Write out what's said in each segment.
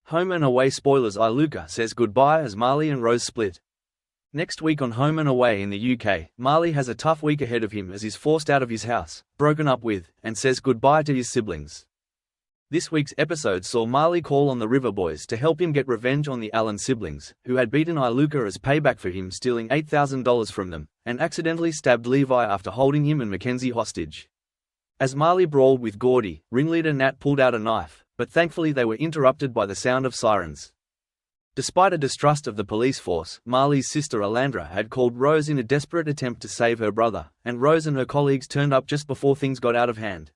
Home and Away Spoilers Iluka says goodbye as Marley and Rose split. Next week on Home and Away in the UK, Marley has a tough week ahead of him as he's forced out of his house, broken up with, and says goodbye to his siblings. This week's episode saw Marley call on the River Boys to help him get revenge on the Allen siblings, who had beaten Iluka as payback for him stealing $8,000 from them, and accidentally stabbed Levi after holding him and Mackenzie hostage. As Marley brawled with Gordy, ringleader Nat pulled out a knife, but thankfully they were interrupted by the sound of sirens. Despite a distrust of the police force, Marley's sister Alandra had called Rose in a desperate attempt to save her brother, and Rose and her colleagues turned up just before things got out of hand.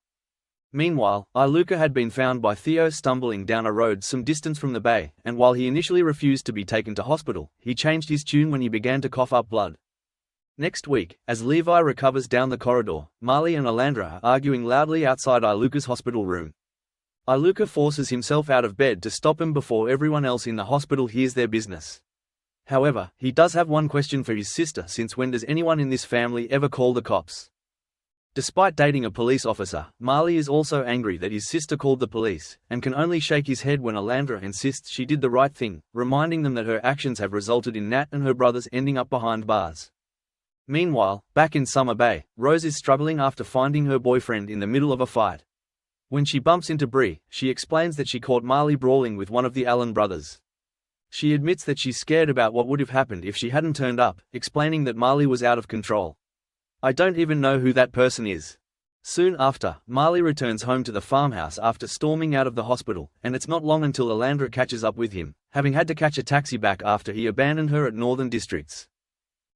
Meanwhile, Iluka had been found by Theo stumbling down a road some distance from the bay, and while he initially refused to be taken to hospital, he changed his tune when he began to cough up blood. Next week, as Levi recovers down the corridor, Marley and Alandra are arguing loudly outside Iluka's hospital room. Iluka forces himself out of bed to stop him before everyone else in the hospital hears their business. However, he does have one question for his sister, since when does anyone in this family ever call the cops? Despite dating a police officer, Marley is also angry that his sister called the police, and can only shake his head when Alandra insists she did the right thing, reminding them that her actions have resulted in Nat and her brothers ending up behind bars. Meanwhile, back in Summer Bay, Rose is struggling after finding her boyfriend in the middle of a fight. When she bumps into Bree, she explains that she caught Marley brawling with one of the Allen brothers. She admits that she's scared about what would have happened if she hadn't turned up, explaining that Marley was out of control. "I don't even know who that person is." Soon after, Marley returns home to the farmhouse after storming out of the hospital, and it's not long until Alandra catches up with him, having had to catch a taxi back after he abandoned her at Northern Districts.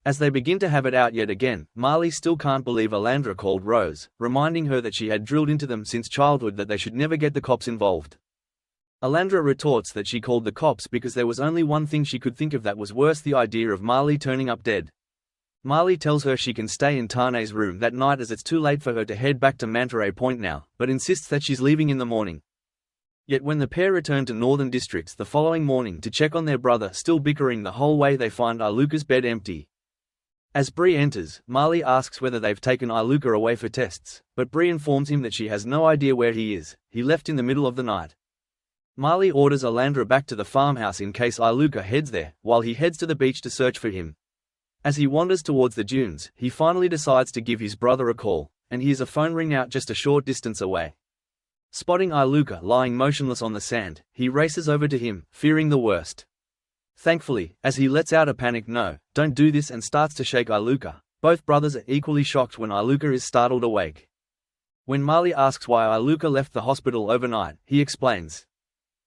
As they begin to have it out yet again, Marley still can't believe Alandra called Rose, reminding her that she had drilled into them since childhood that they should never get the cops involved. Alandra retorts that she called the cops because there was only one thing she could think of that was worse: the idea of Marley turning up dead. Marley tells her she can stay in Tane's room that night as it's too late for her to head back to Manta Point now, but insists that she's leaving in the morning. Yet when the pair return to Northern Districts the following morning to check on their brother still bickering the whole way, they find Iluka's bed empty. As Bree enters, Marley asks whether they've taken Iluka away for tests, but Bree informs him that she has no idea where he is. He left in the middle of the night. Marley orders Alandra back to the farmhouse in case Iluka heads there, while he heads to the beach to search for him. As he wanders towards the dunes, he finally decides to give his brother a call, and hears a phone ring out just a short distance away. Spotting Iluka lying motionless on the sand, he races over to him, fearing the worst. Thankfully, as he lets out a panicked "No, don't do this," and starts to shake Iluka, both brothers are equally shocked when Iluka is startled awake. When Marley asks why Iluka left the hospital overnight, he explains,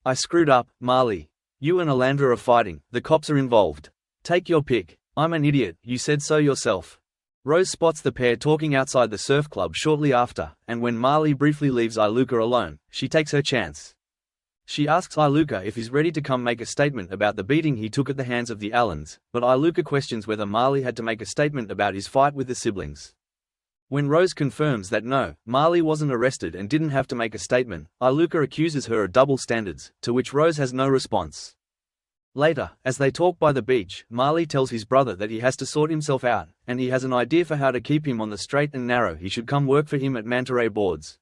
"I screwed up, Marley. You and Alandra are fighting, the cops are involved. Take your pick. I'm an idiot, you said so yourself." Rose spots the pair talking outside the surf club shortly after, and when Marley briefly leaves Iluka alone, she takes her chance. She asks Iluka if he's ready to come make a statement about the beating he took at the hands of the Allens, but Iluka questions whether Marley had to make a statement about his fight with the siblings. When Rose confirms that no, Marley wasn't arrested and didn't have to make a statement, Iluka accuses her of double standards, to which Rose has no response. Later, as they talk by the beach, Marley tells his brother that he has to sort himself out, and he has an idea for how to keep him on the straight and narrow. He should come work for him at Manta Boards.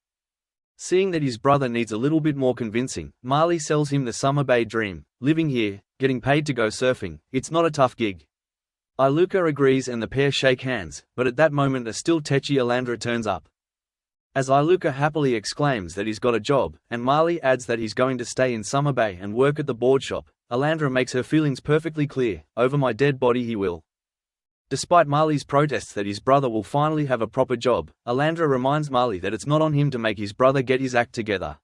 Seeing that his brother needs a little bit more convincing, Marley sells him the Summer Bay dream: living here, getting paid to go surfing. It's not a tough gig. Iluka agrees and the pair shake hands, but at that moment a still tetchy Alandra turns up. As Iluka happily exclaims that he's got a job, and Marley adds that he's going to stay in Summer Bay and work at the board shop, Alandra makes her feelings perfectly clear: over my dead body he will. Despite Marley's protests that his brother will finally have a proper job, Alandra reminds Marley that it's not on him to make his brother get his act together.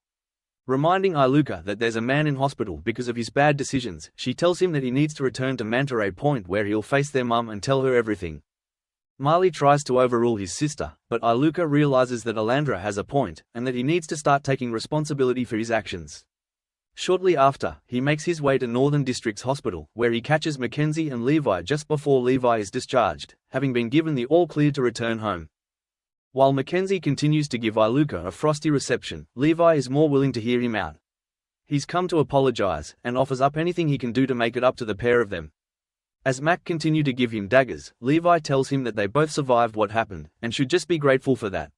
Reminding Iluka that there's a man in hospital because of his bad decisions, she tells him that he needs to return to Manta Point where he'll face their mum and tell her everything. Marley tries to overrule his sister, but Iluka realizes that Alandra has a point, and that he needs to start taking responsibility for his actions. Shortly after, he makes his way to Northern Districts Hospital, where he catches Mackenzie and Levi just before Levi is discharged, having been given the all-clear to return home. While Mackenzie continues to give Iluka a frosty reception, Levi is more willing to hear him out. He's come to apologize, and offers up anything he can do to make it up to the pair of them. As Mac continues to give him daggers, Levi tells him that they both survived what happened, and should just be grateful for that.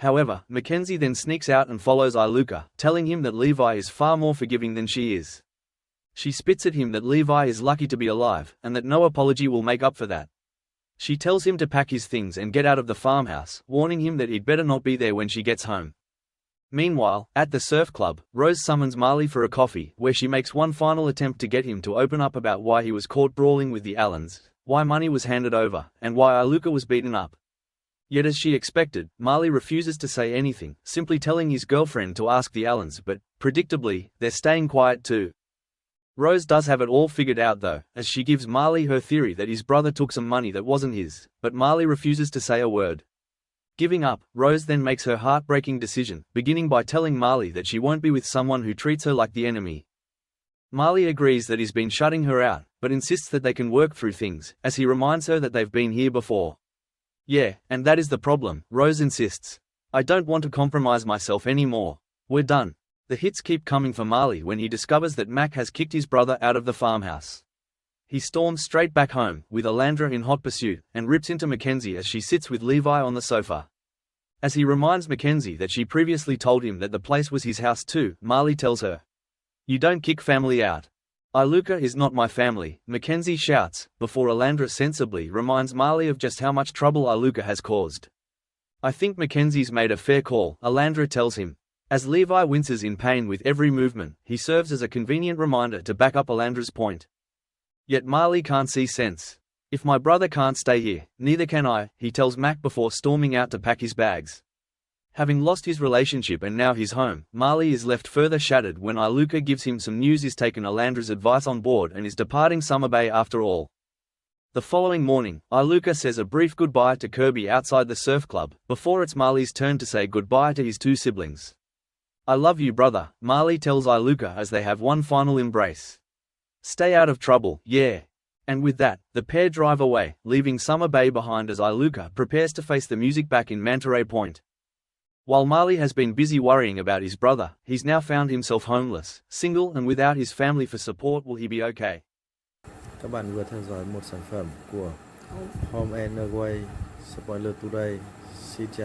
However, Mackenzie then sneaks out and follows Iluka, telling him that Levi is far more forgiving than she is. She spits at him that Levi is lucky to be alive, and that no apology will make up for that. She tells him to pack his things and get out of the farmhouse, warning him that he'd better not be there when she gets home. Meanwhile, at the surf club, Rose summons Marley for a coffee, where she makes one final attempt to get him to open up about why he was caught brawling with the Allens, why money was handed over, and why Iluka was beaten up. Yet as she expected, Marley refuses to say anything, simply telling his girlfriend to ask the Allens, but, predictably, they're staying quiet too. Rose does have it all figured out though, as she gives Marley her theory that his brother took some money that wasn't his, but Marley refuses to say a word. Giving up, Rose then makes her heartbreaking decision, beginning by telling Marley that she won't be with someone who treats her like the enemy. Marley agrees that he's been shutting her out, but insists that they can work through things, as he reminds her that they've been here before. Yeah, and that is the problem, Rose insists. I don't want to compromise myself anymore. We're done. The hits keep coming for Marley when he discovers that Mac has kicked his brother out of the farmhouse. He storms straight back home, with Alandra in hot pursuit, and rips into Mackenzie as she sits with Levi on the sofa. As he reminds Mackenzie that she previously told him that the place was his house too, Marley tells her, "You don't kick family out. Iluka is not my family," Mackenzie shouts, before Alandra sensibly reminds Marley of just how much trouble Iluka has caused. "I think Mackenzie's made a fair call," Alandra tells him. As Levi winces in pain with every movement, he serves as a convenient reminder to back up Alandra's point. Yet Marley can't see sense. "If my brother can't stay here, neither can I," he tells Mac before storming out to pack his bags. Having lost his relationship and now his home, Marley is left further shattered when Iluka gives him some news he's taken Alandra's advice on board and is departing Summer Bay after all. The following morning, Iluka says a brief goodbye to Kirby outside the surf club, before it's Marley's turn to say goodbye to his two siblings. "I love you, brother," Marley tells Iluka as they have one final embrace. "Stay out of trouble, yeah." And with that, the pair drive away, leaving Summer Bay behind as Iluka prepares to face the music back in Manta Point. While Marley has been busy worrying about his brother, he's now found himself homeless, single and without his family for support. Will he be okay? Các bạn vừa theo dõi một sản phẩm của Home and Away Spoilers Today. Xin chào.